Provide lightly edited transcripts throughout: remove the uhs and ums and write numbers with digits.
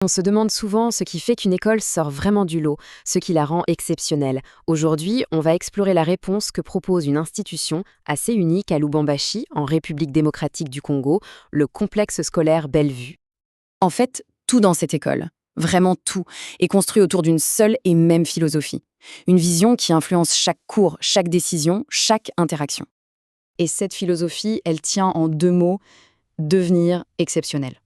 On se demande souvent ce qui fait qu'une école sort vraiment du lot, ce qui la rend exceptionnelle. Aujourd'hui, on va explorer la réponse que propose une institution assez unique à Lubumbashi, en République démocratique du Congo, le complexe scolaire Bellevue. En fait, tout dans cette école, vraiment tout, est construit autour d'une seule et même philosophie. Une vision qui influence chaque cours, chaque décision, chaque interaction. Et cette philosophie, elle tient en deux mots: devenir exceptionnel.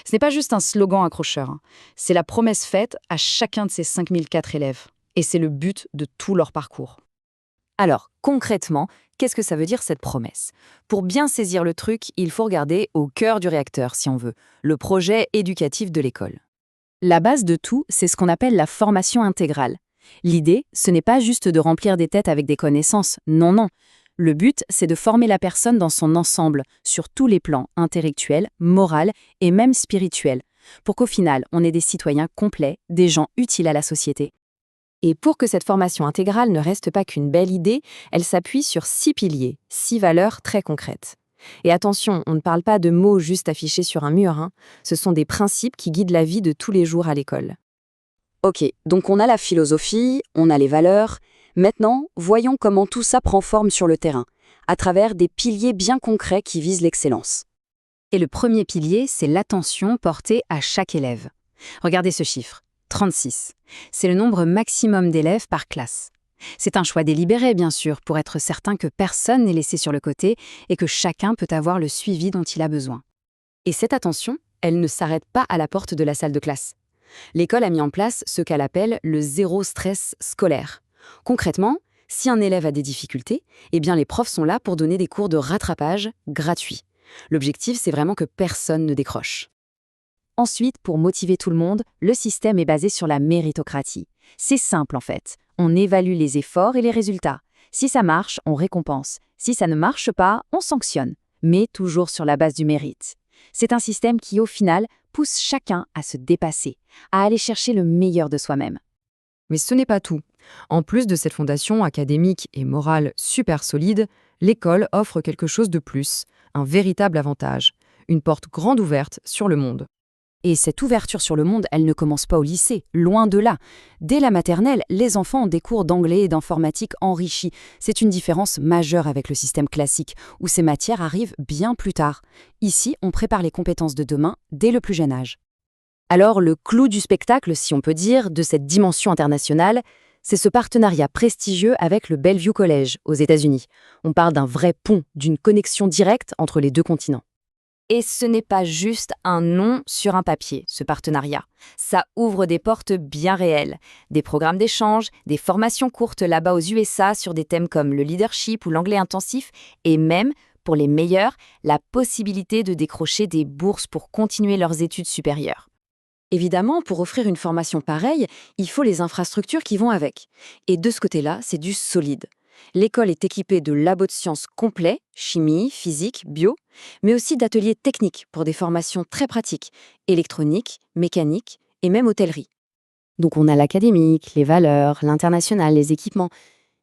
Ce n'est pas juste un slogan accrocheur, hein. C'est la promesse faite à chacun de ces 5004 élèves. Et c'est le but de tout leur parcours. Alors, concrètement, qu'est-ce que ça veut dire cette promesse? Pour bien saisir le truc, il faut regarder au cœur du réacteur, si on veut, le projet éducatif de l'école. La base de tout, c'est ce qu'on appelle la formation intégrale. L'idée, ce n'est pas juste de remplir des têtes avec des connaissances, non, non. Le but, c'est de former la personne dans son ensemble, sur tous les plans, intellectuels, moral et même spirituels, pour qu'au final, on ait des citoyens complets, des gens utiles à la société. Et pour que cette formation intégrale ne reste pas qu'une belle idée, elle s'appuie sur 6 piliers, 6 valeurs très concrètes. Et attention, on ne parle pas de mots juste affichés sur un mur, hein. Ce sont des principes qui guident la vie de tous les jours à l'école. Ok, donc on a la philosophie, on a les valeurs. Maintenant, voyons comment tout ça prend forme sur le terrain, à travers des piliers bien concrets qui visent l'excellence. Et le premier pilier, c'est l'attention portée à chaque élève. Regardez ce chiffre, 36. C'est le nombre maximum d'élèves par classe. C'est un choix délibéré, bien sûr, pour être certain que personne n'est laissé sur le côté et que chacun peut avoir le suivi dont il a besoin. Et cette attention, elle ne s'arrête pas à la porte de la salle de classe. L'école a mis en place ce qu'elle appelle le zéro stress scolaire. Concrètement, si un élève a des difficultés, eh bien les profs sont là pour donner des cours de rattrapage gratuits. L'objectif, c'est vraiment que personne ne décroche. Ensuite, pour motiver tout le monde, le système est basé sur la méritocratie. C'est simple en fait. On évalue les efforts et les résultats. Si ça marche, on récompense. Si ça ne marche pas, on sanctionne. Mais toujours sur la base du mérite. C'est un système qui, au final, pousse chacun à se dépasser, à aller chercher le meilleur de soi-même. Mais ce n'est pas tout. En plus de cette fondation académique et morale super solide, l'école offre quelque chose de plus, un véritable avantage, une porte grande ouverte sur le monde. Et cette ouverture sur le monde, elle ne commence pas au lycée, loin de là. Dès la maternelle, les enfants ont des cours d'anglais et d'informatique enrichis. C'est une différence majeure avec le système classique, où ces matières arrivent bien plus tard. Ici, on prépare les compétences de demain dès le plus jeune âge. Alors, le clou du spectacle, si on peut dire, de cette dimension internationale, c'est ce partenariat prestigieux avec le Bellevue College aux États-Unis. On parle d'un vrai pont, d'une connexion directe entre les deux continents. Et ce n'est pas juste un nom sur un papier, ce partenariat. Ça ouvre des portes bien réelles. Des programmes d'échange, des formations courtes là-bas aux USA sur des thèmes comme le leadership ou l'anglais intensif, et même, pour les meilleurs, la possibilité de décrocher des bourses pour continuer leurs études supérieures. Évidemment, pour offrir une formation pareille, il faut les infrastructures qui vont avec. Et de ce côté-là, c'est du solide. L'école est équipée de labos de sciences complets, chimie, physique, bio, mais aussi d'ateliers techniques pour des formations très pratiques, électronique, mécanique et même hôtellerie. Donc on a l'académique, les valeurs, l'international, les équipements.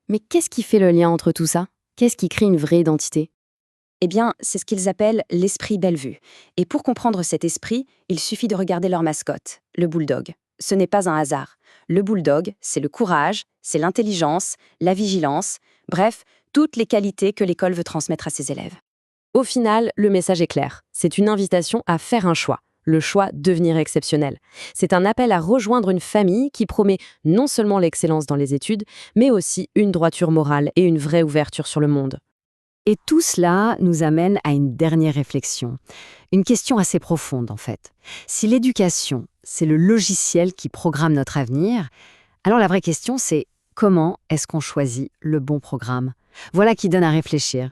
Mais qu'est-ce qui fait le lien entre tout ça? Qu'est-ce qui crée une vraie identité? Eh bien, c'est ce qu'ils appellent l'esprit Bellevue. Et pour comprendre cet esprit, il suffit de regarder leur mascotte, le bulldog. Ce n'est pas un hasard. Le bulldog, c'est le courage, c'est l'intelligence, la vigilance, bref, toutes les qualités que l'école veut transmettre à ses élèves. Au final, le message est clair. C'est une invitation à faire un choix. Le choix devenir exceptionnel. C'est un appel à rejoindre une famille qui promet non seulement l'excellence dans les études, mais aussi une droiture morale et une vraie ouverture sur le monde. Et tout cela nous amène à une dernière réflexion. Une question assez profonde, en fait. Si l'éducation, c'est le logiciel qui programme notre avenir, alors la vraie question, c'est comment est-ce qu'on choisit le bon programme? Voilà qui donne à réfléchir.